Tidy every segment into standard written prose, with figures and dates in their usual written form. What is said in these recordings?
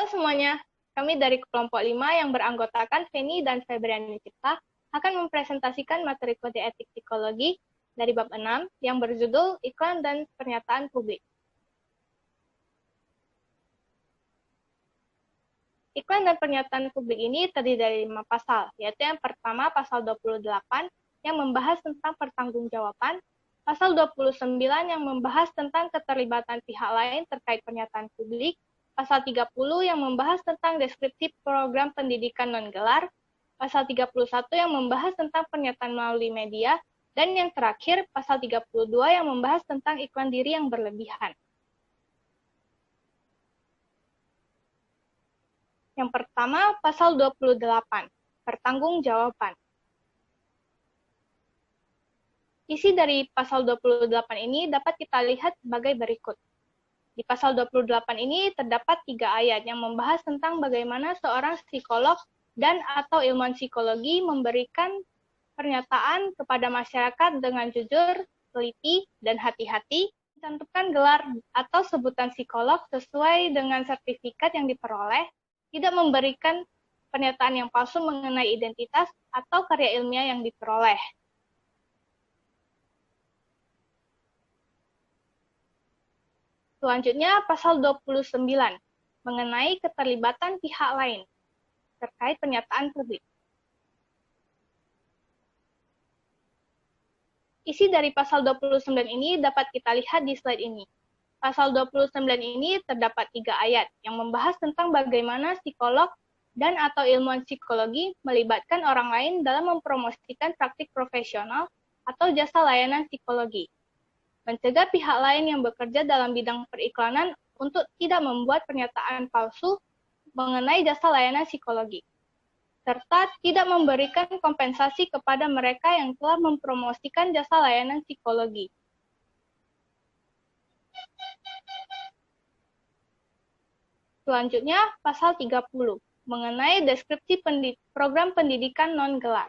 Halo semuanya, kami dari kelompok 5 yang beranggotakan Feni dan Febriani Cipta akan mempresentasikan materi kode etik psikologi dari bab 6 yang berjudul Iklan dan Pernyataan Publik. Iklan dan pernyataan publik ini terdiri dari 5 pasal, yaitu yang pertama pasal 28 yang membahas tentang pertanggungjawaban, pasal 29 yang membahas tentang keterlibatan pihak lain terkait pernyataan publik, pasal 30 yang membahas tentang deskripsi program pendidikan non-gelar, pasal 31 yang membahas tentang pernyataan melalui media, dan yang terakhir pasal 32 yang membahas tentang iklan diri yang berlebihan. Yang pertama, pasal 28, pertanggungjawaban. Isi dari pasal 28 ini dapat kita lihat sebagai berikut. Di pasal 28 ini terdapat 3 ayat yang membahas tentang bagaimana seorang psikolog dan atau ilmuwan psikologi memberikan pernyataan kepada masyarakat dengan jujur, teliti, dan hati-hati, mencantumkan gelar atau sebutan psikolog sesuai dengan sertifikat yang diperoleh, tidak memberikan pernyataan yang palsu mengenai identitas atau karya ilmiah yang diperoleh. Selanjutnya, pasal 29, mengenai keterlibatan pihak lain terkait pernyataan publik. Isi dari pasal 29 ini dapat kita lihat di slide ini. Pasal 29 ini terdapat 3 ayat yang membahas tentang bagaimana psikolog dan atau ilmuwan psikologi melibatkan orang lain dalam mempromosikan praktik profesional atau jasa layanan psikologi. Mencegah pihak lain yang bekerja dalam bidang periklanan untuk tidak membuat pernyataan palsu mengenai jasa layanan psikologi, serta tidak memberikan kompensasi kepada mereka yang telah mempromosikan jasa layanan psikologi. Selanjutnya, pasal 30, mengenai deskripsi program pendidikan non-gelar.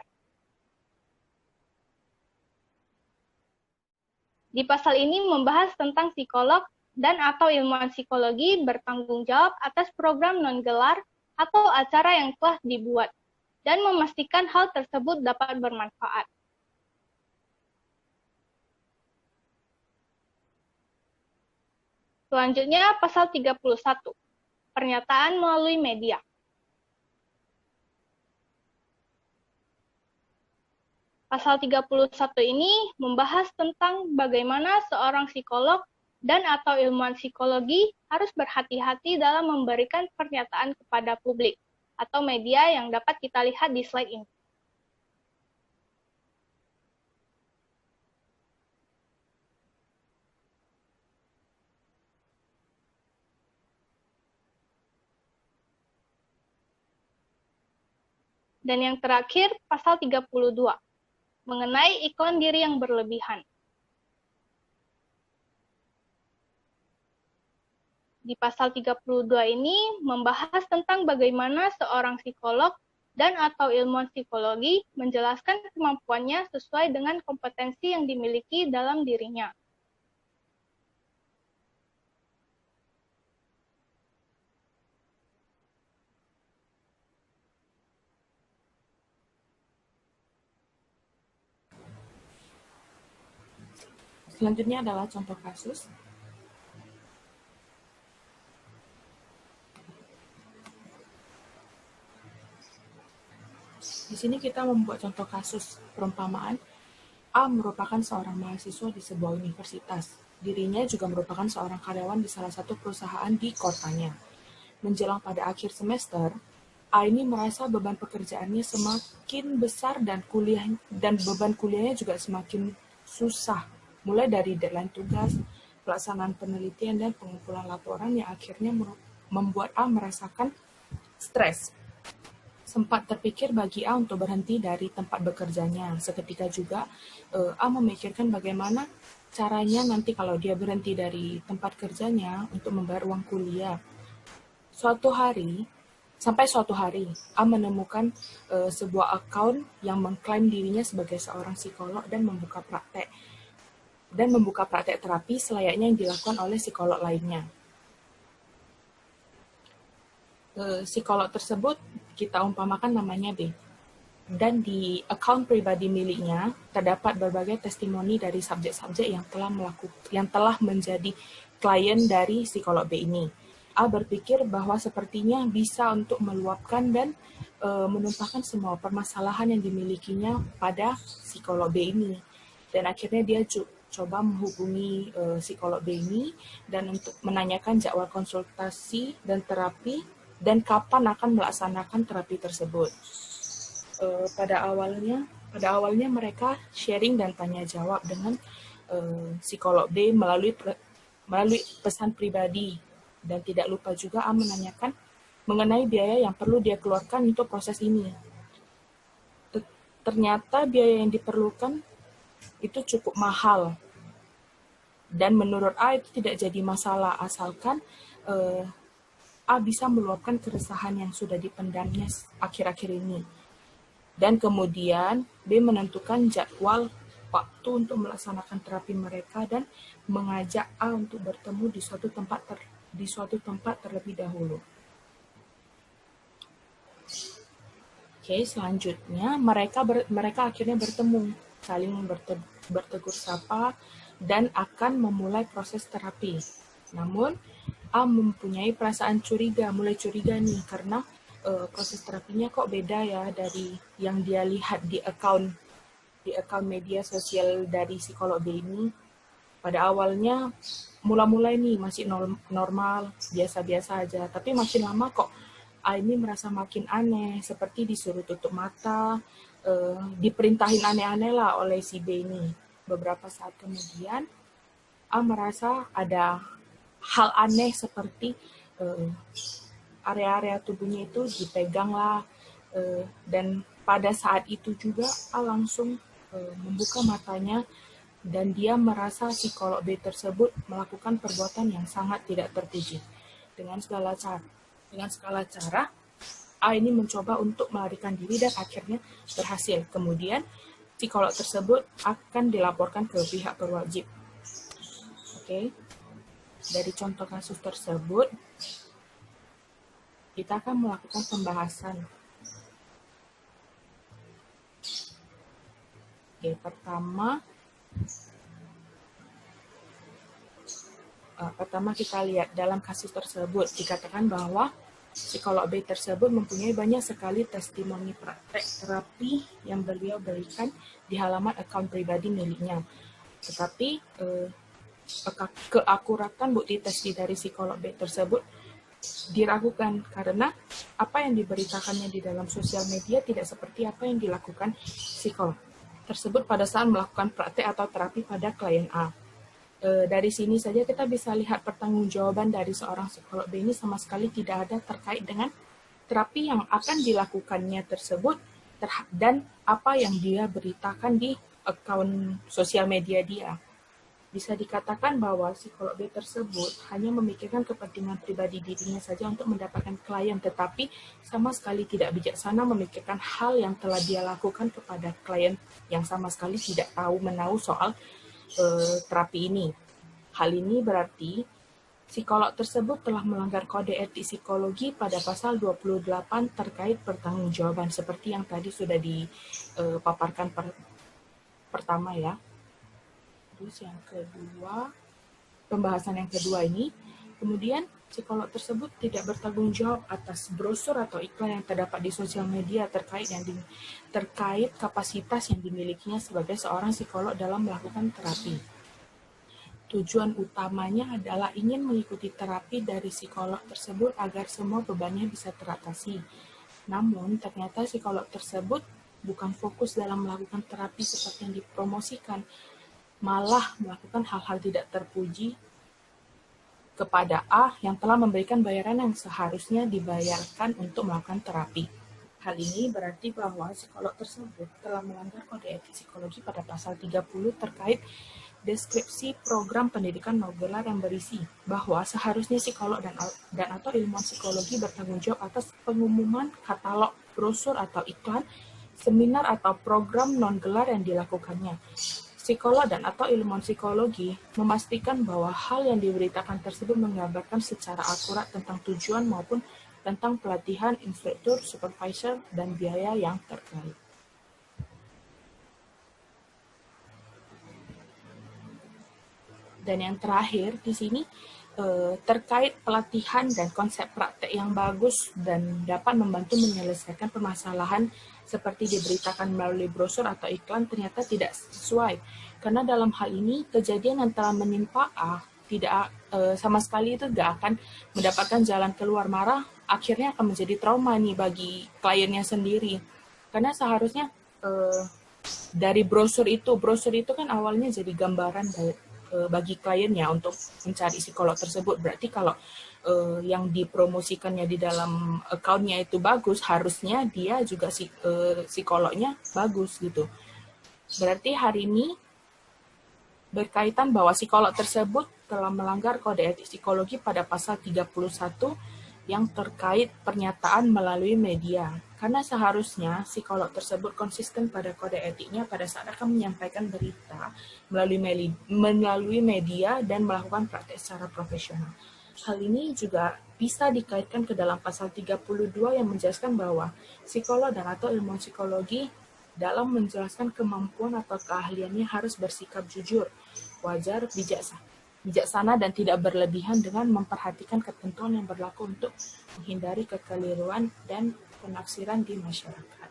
Di pasal ini membahas tentang psikolog dan atau ilmuwan psikologi bertanggung jawab atas program non-gelar atau acara yang telah dibuat, dan memastikan hal tersebut dapat bermanfaat. Selanjutnya, pasal 31. Pernyataan melalui media. Pasal 31 ini membahas tentang bagaimana seorang psikolog dan atau ilmuwan psikologi harus berhati-hati dalam memberikan pernyataan kepada publik atau media yang dapat kita lihat di slide ini. Dan yang terakhir, pasal 32, mengenai iklan diri yang berlebihan. Di pasal 32 ini membahas tentang bagaimana seorang psikolog dan atau ilmuwan psikologi menjelaskan kemampuannya sesuai dengan kompetensi yang dimiliki dalam dirinya. Selanjutnya adalah contoh kasus. Di sini kita membuat contoh kasus perumpamaan. A merupakan seorang mahasiswa di sebuah universitas. Dirinya juga merupakan seorang karyawan di salah satu perusahaan di kotanya. Menjelang pada akhir semester, A ini merasa beban pekerjaannya semakin besar dan beban kuliahnya juga semakin susah. Mulai dari deadline tugas, pelaksanaan penelitian, dan pengumpulan laporan yang akhirnya membuat A merasakan stres. Sempat terpikir bagi A untuk berhenti dari tempat bekerjanya. Seketika juga A memikirkan bagaimana caranya nanti kalau dia berhenti dari tempat kerjanya untuk membayar uang kuliah. Sampai suatu hari, A menemukan sebuah akun yang mengklaim dirinya sebagai seorang psikolog dan membuka praktek terapi selayaknya yang dilakukan oleh psikolog lainnya. Psikolog tersebut kita umpamakan namanya B. Dan di akun pribadi miliknya terdapat berbagai testimoni dari subjek-subjek yang telah menjadi klien dari psikolog B ini. A berpikir bahwa sepertinya bisa untuk meluapkan dan menumpahkan semua permasalahan yang dimilikinya pada psikolog B ini. Dan akhirnya dia coba menghubungi psikolog B ini dan untuk menanyakan jadwal konsultasi dan terapi dan kapan akan melaksanakan terapi tersebut. Pada awalnya mereka sharing dan tanya jawab dengan psikolog B melalui pesan pribadi, dan tidak lupa juga A menanyakan mengenai biaya yang perlu dia keluarkan untuk proses ini. Ternyata biaya yang diperlukan itu cukup mahal, dan menurut A itu tidak jadi masalah asalkan A bisa meluapkan keresahan yang sudah dipendamnya akhir-akhir ini. Dan kemudian B menentukan jadwal waktu untuk melaksanakan terapi mereka dan mengajak A untuk bertemu di suatu tempat terlebih dahulu. Oke, selanjutnya mereka akhirnya bertemu, saling bertegur sapa dan akan memulai proses terapi. Namun A mempunyai perasaan mulai curiga nih karena proses terapinya kok beda ya dari yang dia lihat di akun media sosial dari psikolog B ini. Pada awalnya mula-mula ini masih normal, biasa-biasa aja, tapi makin lama kok A ini merasa makin aneh, seperti disuruh tutup mata, diperintahin aneh-aneh lah oleh si B ini. Beberapa saat kemudian A merasa ada hal aneh seperti area-area tubuhnya itu dipegang lah, dan pada saat itu juga A langsung membuka matanya dan dia merasa psikolog B tersebut melakukan perbuatan yang sangat tidak terpuji. Dengan segala cara A ini mencoba untuk melarikan diri dan akhirnya berhasil. Kemudian psikolog tersebut akan dilaporkan ke pihak berwajib. Oke. Dari contoh kasus tersebut kita akan melakukan pembahasan. Oke, pertama kita lihat dalam kasus tersebut dikatakan bahwa psikolog B tersebut mempunyai banyak sekali testimoni praktek terapi yang beliau berikan di halaman akun pribadi miliknya. Tetapi keakuratan bukti tes dari psikolog B tersebut diragukan karena apa yang diberitakannya di dalam sosial media tidak seperti apa yang dilakukan psikolog tersebut pada saat melakukan praktek atau terapi pada klien A. Dari sini saja kita bisa lihat pertanggungjawaban dari seorang psikolog B ini sama sekali tidak ada terkait dengan terapi yang akan dilakukannya tersebut dan apa yang dia beritakan di akun sosial media dia. Bisa dikatakan bahwa psikolog B tersebut hanya memikirkan kepentingan pribadi dirinya saja untuk mendapatkan klien, tetapi sama sekali tidak bijaksana memikirkan hal yang telah dia lakukan kepada klien yang sama sekali tidak tahu menahu soal terapi ini. Hal ini berarti psikolog tersebut telah melanggar kode etik psikologi pada pasal 28 terkait pertanggungjawaban seperti yang tadi sudah dipaparkan pertama ya. Terus yang kedua, pembahasan yang kedua ini, kemudian psikolog tersebut tidak bertanggung jawab atas brosur atau iklan yang terdapat di sosial media terkait kapasitas yang dimilikinya sebagai seorang psikolog dalam melakukan terapi. Tujuan utamanya adalah ingin mengikuti terapi dari psikolog tersebut agar semua bebannya bisa teratasi. Namun, ternyata psikolog tersebut bukan fokus dalam melakukan terapi seperti yang dipromosikan, malah melakukan hal-hal tidak terpuji kepada A yang telah memberikan bayaran yang seharusnya dibayarkan untuk melakukan terapi. Hal ini berarti bahwa psikolog tersebut telah melanggar kode etik psikologi pada pasal 30 terkait deskripsi program pendidikan non-gelar yang berisi bahwa seharusnya psikolog dan atau ilmuwan psikologi bertanggung jawab atas pengumuman katalog, brosur atau iklan, seminar atau program non-gelar yang dilakukannya. Psikolog dan atau ilmuwan psikologi memastikan bahwa hal yang diberitakan tersebut menggambarkan secara akurat tentang tujuan maupun tentang pelatihan instruktur, supervisor, dan biaya yang terkait. Dan yang terakhir di sini terkait pelatihan dan konsep praktek yang bagus dan dapat membantu menyelesaikan permasalahan seperti diberitakan melalui brosur atau iklan ternyata tidak sesuai. Karena dalam hal ini kejadian yang telah menimpa A tidak sama sekali itu tidak akan mendapatkan jalan keluar, marah akhirnya akan menjadi trauma nih bagi kliennya sendiri. Karena seharusnya dari brosur itu kan awalnya jadi gambaran bagi kliennya untuk mencari psikolog tersebut. Berarti kalau yang dipromosikannya di dalam account-nya itu bagus, harusnya dia juga psikolognya bagus gitu. Berarti hari ini berkaitan bahwa psikolog tersebut telah melanggar kode etik psikologi pada pasal 31 yang terkait pernyataan melalui media. Karena seharusnya psikolog tersebut konsisten pada kode etiknya pada saat akan menyampaikan berita melalui media dan melakukan praktek secara profesional. Hal ini juga bisa dikaitkan ke dalam pasal 32 yang menjelaskan bahwa psikolog dan atau ilmuwan psikologi dalam menjelaskan kemampuan atau keahliannya harus bersikap jujur, wajar, bijaksana dan tidak berlebihan dengan memperhatikan ketentuan yang berlaku untuk menghindari kekeliruan dan penafsiran di masyarakat.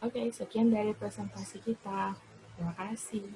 Oke, sekian dari presentasi kita. Terima kasih.